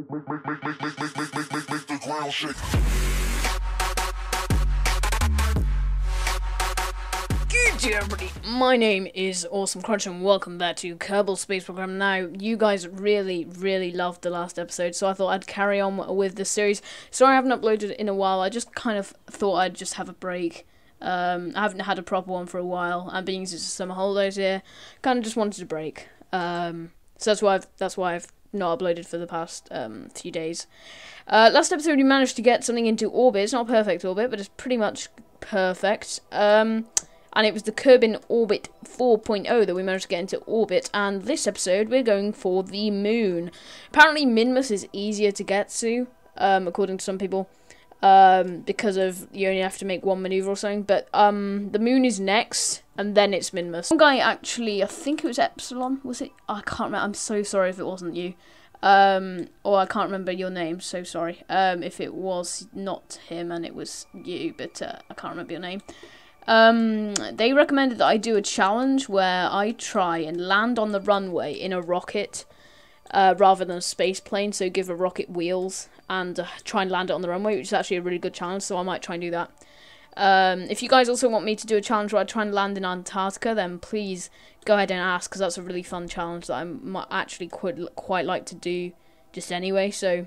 the ground shake. Good day, everybody. My name is Awesomecrunch and welcome back to Kerbal Space Program. Now, you guys really loved the last episode, so I thought I'd carry on with this series. Sorry I haven't uploaded in a while. I just kind of thought I'd just have a break. I haven't had a proper one for a while, and being it's summer holidays here, kind of just wanted a break. So that's why I've not uploaded for the past few days. Last episode we managed to get something into orbit. It's not a perfect orbit, but it's pretty much perfect. And it was the Kerbal Orbit 4.0 that we managed to get into orbit. And this episode we're going for the moon. Apparently Minmus is easier to get to, according to some people. Because of you only have to make one maneuver or something, but the moon is next, and then it's Minmus. One guy actually, I think it was Epsilon, was it? I can't remember. I'm so sorry if it wasn't you, or I can't remember your name. So sorry. If it was not him and it was you, but I can't remember your name. They recommended that I do a challenge where I try and land on the runway in a rocket. Rather than a space plane, so give a rocket wheels and try and land it on the runway, which is actually a really good challenge, so I might try and do that. If you guys also want me to do a challenge where I try and land in Antarctica, then please go ahead and ask, because that's a really fun challenge that I might actually quite like to do just anyway, so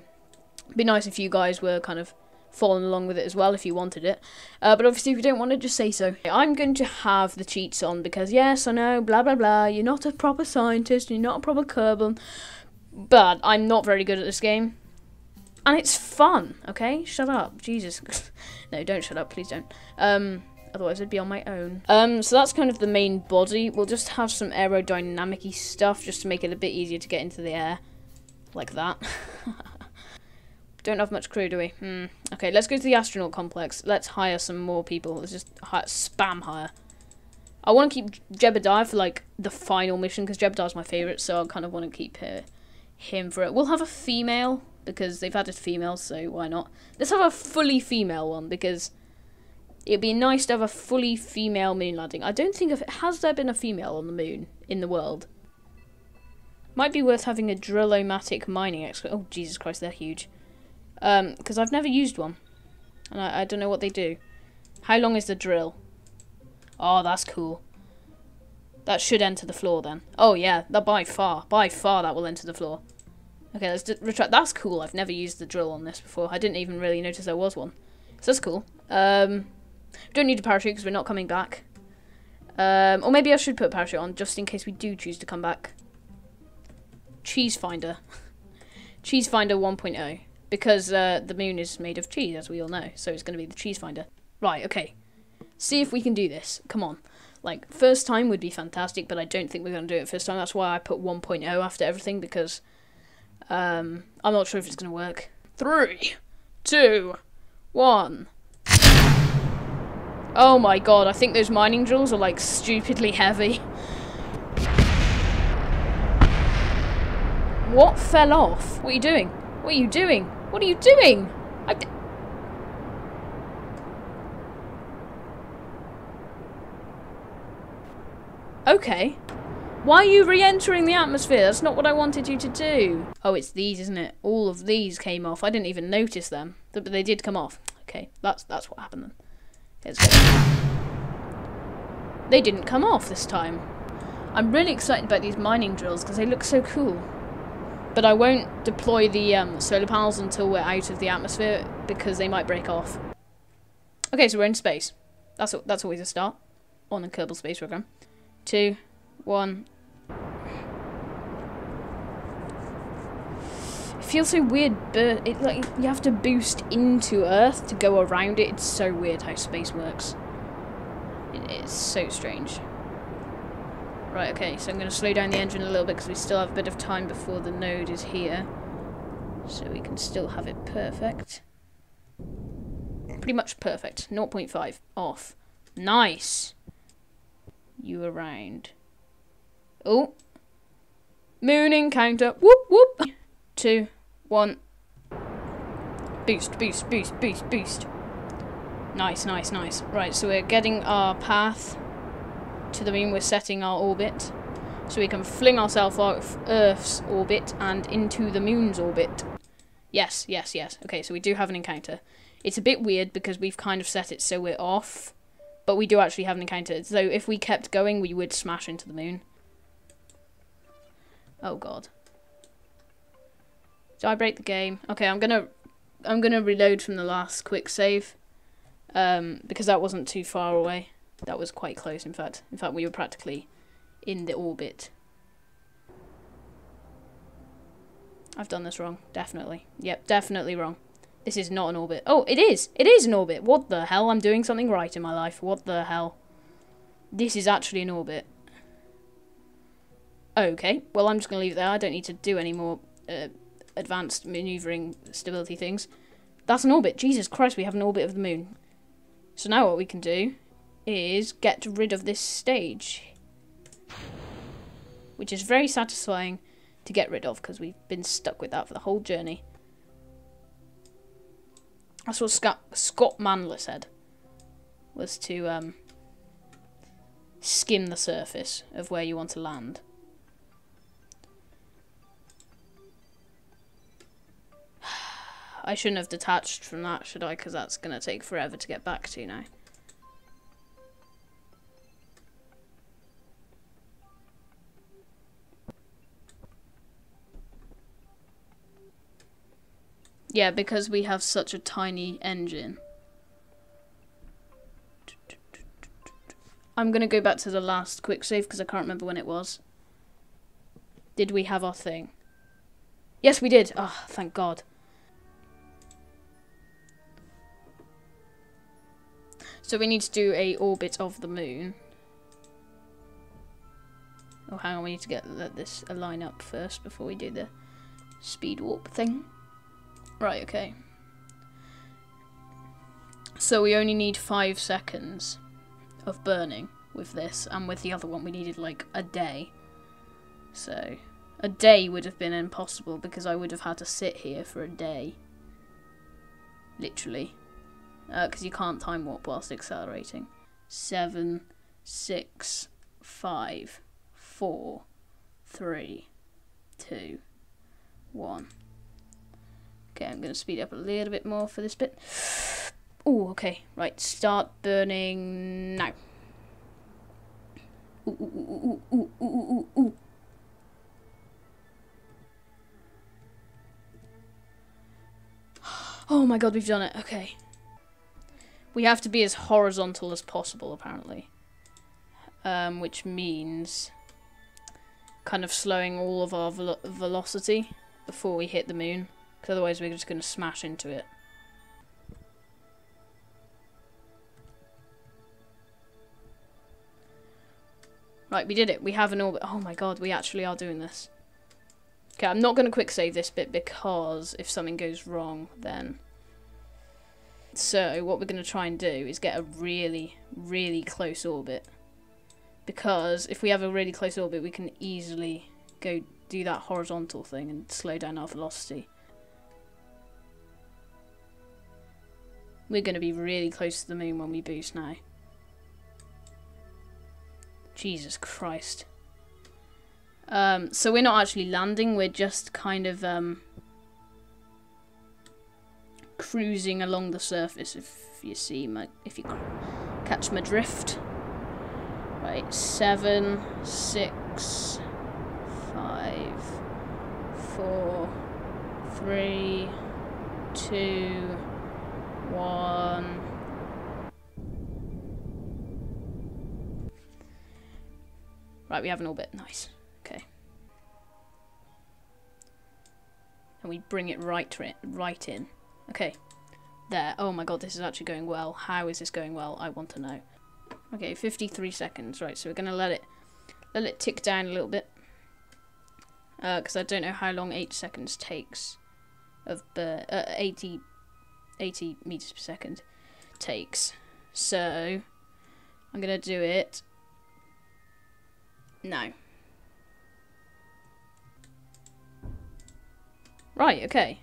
it'd be nice if you guys were kind of following along with it as well if you wanted it. But obviously if you don't want it, just say so. I'm going to have the cheats on because yes, I know, blah blah blah, you're not a proper scientist, you're not a proper Kerbal, but I'm not very good at this game. And it's fun, okay? Shut up, Jesus. No, don't shut up, please don't. Otherwise I'd be on my own. So that's kind of the main body. We'll just have some aerodynamic-y stuff just to make it a bit easier to get into the air. Like that. Don't have much crew, do we? Okay, let's go to the astronaut complex. Let's hire some more people. Let's just spam hire. I want to keep Jebediah for, like, the final mission, because Jebediah's my favourite, so I kind of want to keep him for it. We'll have a female, because they've added females, so why not? Let's have a fully female one, because it'd be nice to have a fully female moon landing. I don't think has there been a female on the moon in the world? Might be worth having a drill-o-matic mining expert. Oh, Jesus Christ, they're huge. Because I've never used one, and I don't know what they do. How long is the drill? Oh, that's cool. That should enter the floor then. Oh yeah, that by far that will enter the floor. Okay, let's retract. That's cool. I've never used the drill on this before. I didn't even really notice there was one. So that's cool. Don't need a parachute because we're not coming back. Or maybe I should put a parachute on just in case we do choose to come back. Cheese Finder. Cheese Finder 1.0. Because the moon is made of cheese, as we all know. So it's going to be the Cheese Finder. Right, okay. See if we can do this. Come on. Like, first time would be fantastic, but I don't think we're going to do it first time. That's why I put 1.0 after everything, because I'm not sure if it's going to work. 3, 2, 1. Oh my god, I think those mining drills are, like, stupidly heavy. What fell off? What are you doing? What are you doing? What are you doing? Okay. Why are you re-entering the atmosphere? That's not what I wanted you to do. Oh, it's these, isn't it? All of these came off. I didn't even notice them. But they did come off. Okay, that's what happened then. Let's go. They didn't come off this time. I'm really excited about these mining drills because they look so cool. But I won't deploy the solar panels until we're out of the atmosphere because they might break off. Okay, so we're in space. That's always a start on a Kerbal Space Program. 2, 1. It feels so weird, but like you have to boost into Earth to go around it. It's so weird how space works. It is so strange. Right, okay, so I'm going to slow down the engine a little bit because we still have a bit of time before the node is here. So we can still have it perfect. Pretty much perfect. 0.5 off. Nice. You around. Oh. Moon encounter. Whoop, whoop. 2, 1. Boost, boost, boost, boost, boost. Nice, nice, nice. Right, so we're getting our path to the moon. We're setting our orbit. So we can fling ourselves out of Earth's orbit and into the moon's orbit. Yes, yes, yes. Okay, so we do have an encounter. It's a bit weird because we've kind of set it so we're off, but we do actually have an encounter. So if we kept going, we would smash into the moon. Oh god. Did I break the game? Okay, I'm gonna reload from the last quick save. Because that wasn't too far away. That was quite close, in fact. In fact, we were practically in the orbit. I've done this wrong, definitely. Yep, definitely wrong. This is not an orbit. Oh, it is! It is an orbit! What the hell? I'm doing something right in my life. What the hell? This is actually an orbit. Okay, well, I'm just going to leave it there. I don't need to do any more advanced maneuvering stability things. That's an orbit. Jesus Christ, we have an orbit of the moon. So now what we can do is get rid of this stage, which is very satisfying to get rid of because we've been stuck with that for the whole journey. That's what Scott Manler said, was to skim the surface of where you want to land. I shouldn't have detached from that, should I? Because that's going to take forever to get back to now. Yeah, because we have such a tiny engine. I'm going to go back to the last quick save because I can't remember when it was. Did we have our thing? Yes, we did. Oh, thank God. So we need to do a orbit of the moon. Oh, hang on, we need to let this align up first before we do the speed warp thing. Right, okay. So we only need 5 seconds of burning with this, and with the other one we needed like a day. So a day would have been impossible because I would have had to sit here for a day. Literally. Because you can't time warp whilst accelerating. 7, 6, 5, 4, 3, 2, 1. Okay, I'm going to speed up a little bit more for this bit. Oh, okay. Right, start burning now. Ooh, ooh, ooh, ooh, ooh, ooh, ooh, ooh. Oh my god, we've done it. Okay. We have to be as horizontal as possible, apparently. Which means kind of slowing all of our velocity before we hit the moon. Because otherwise we're just going to smash into it. Right, we did it. We have an orbit. Oh my god, we actually are doing this. Okay, I'm not going to quick save this bit because if something goes wrong, then... So, what we're going to try and do is get a really, really close orbit. Because if we have a really close orbit, we can easily go do that horizontal thing and slow down our velocity. We're going to be really close to the moon when we boost now. Jesus Christ. So we're not actually landing, we're just kind of cruising along the surface, if you see if you catch my drift. Right, 7, 6, 5, 4, 3, 2, 1. Right, we have an orbit. Nice. Okay. And we bring it right in. Okay. There. Oh my god, this is actually going well. How is this going well? I want to know. Okay, 53 seconds. Right, so we're going to let it tick down a little bit. Because I don't know how long 8 seconds takes of 80 meters per second takes. So I'm going to do it now. Right, okay.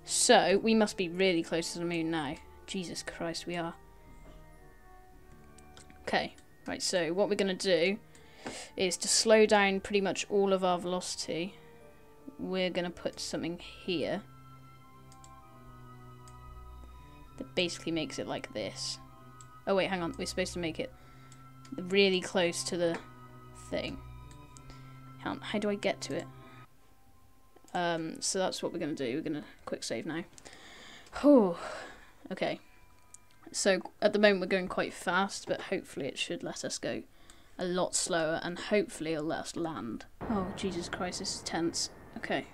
So we must be really close to the moon now. Jesus Christ, we are. Okay, right, so what we're going to do is to slow down pretty much all of our velocity. We're going to put something here. that basically makes it like this. Oh wait, hang on. We're supposed to make it really close to the thing. Hang on, how do I get to it? So that's what we're going to do. We're going to quick save now. Oh, okay. So at the moment we're going quite fast, but hopefully it should let us go a lot slower, and hopefully it'll let us land. Oh, Jesus Christ, this is tense. Okay.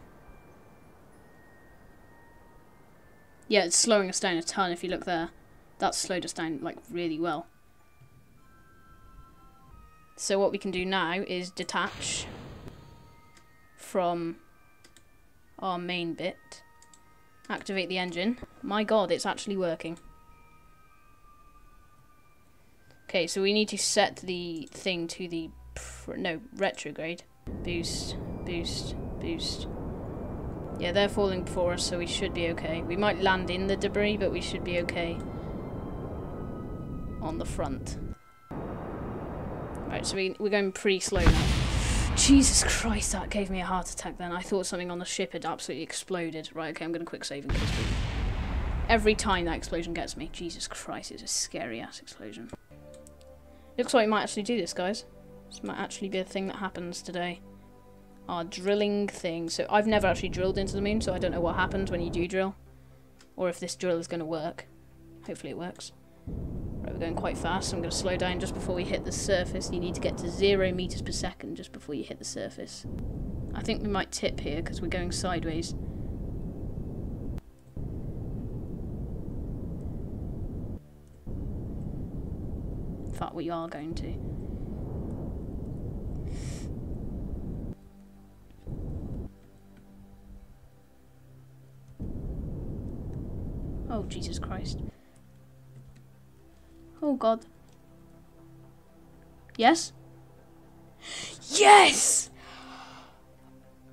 Yeah, it's slowing us down a ton. If you look there, that's slowed us down like really well. So what we can do now is detach from our main bit, activate the engine. My god, it's actually working. Okay, so we need to set the thing to the retrograde. Boost, boost, boost. Yeah, they're falling before us, so we should be okay. We might land in the debris, but we should be okay on the front. Right, so we're going pretty slow now. Jesus Christ, that gave me a heart attack then. I thought something on the ship had absolutely exploded. Right, okay, I'm going to quick save in case we... Every time that explosion gets me. Jesus Christ, it's a scary-ass explosion. Looks like we might actually do this, guys. This might actually be a thing that happens today. Our drilling thing. So I've never actually drilled into the moon, so I don't know what happens when you do drill. Or if this drill is going to work. Hopefully it works. Right, we're going quite fast, so I'm going to slow down just before we hit the surface. You need to get to 0 meters per second just before you hit the surface. I think we might tip here because we're going sideways. In fact, we are going to. Oh, Jesus Christ. Oh, God. Yes? Yes!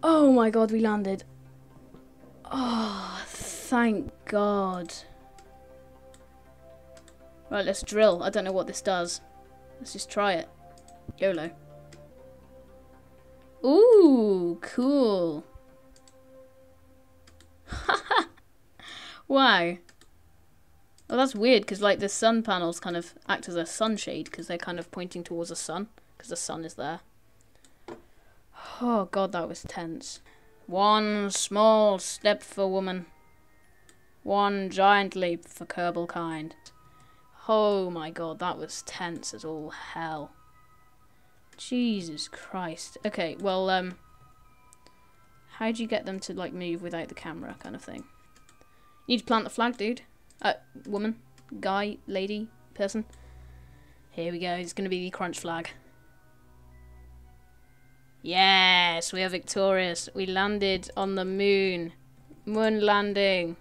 Oh my God, we landed. Oh, thank God. Right, let's drill. I don't know what this does. Let's just try it. YOLO. Ooh, cool. Wow. Well, that's weird, because like the sun panels kind of act as a sunshade, because they're kind of pointing towards the sun, because the sun is there. Oh God, that was tense. One small step for woman. One giant leap for Kerbal kind. Oh my God, that was tense as all hell. Jesus Christ. Okay, well, how do you get them to like move without the camera kind of thing? You need to plant the flag, dude. Woman, guy, lady, person. Here we go, it's gonna be the crunch flag. Yes, we are victorious. We landed on the moon. Moon landing.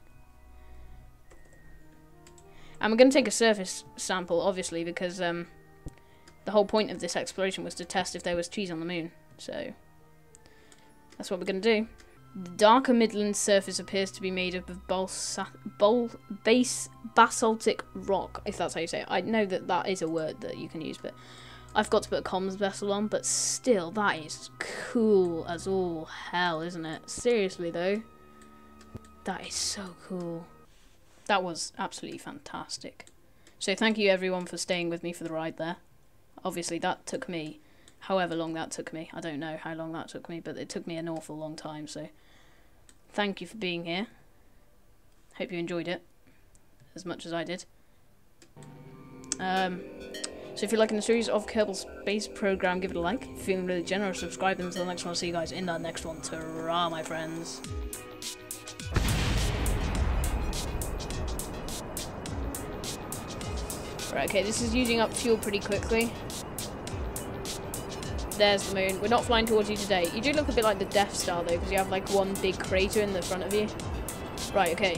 And we're going to take a surface sample, obviously, because the whole point of this exploration was to test if there was cheese on the moon. So, that's what we're going to do. The darker midland surface appears to be made up of basaltic rock, if that's how you say it. I know that that is a word that you can use, but I've got to put a comms vessel on, but still, that is cool as all hell, isn't it? Seriously, though. That is so cool. That was absolutely fantastic. So thank you everyone for staying with me for the ride there. Obviously that took me, however long that took me. I don't know how long that took me, but it took me an awful long time. So thank you for being here. Hope you enjoyed it as much as I did. So if you're liking the series of Kerbal Space Program, give it a like. If you're feeling really generous, subscribe, and until the next one, I'll see you guys in that next one. Ta-ra, my friends. Right, okay, this is using up fuel pretty quickly. There's the moon. We're not flying towards you today. You do look a bit like the Death Star, though, because you have, like, one big crater in the front of you. Right, okay.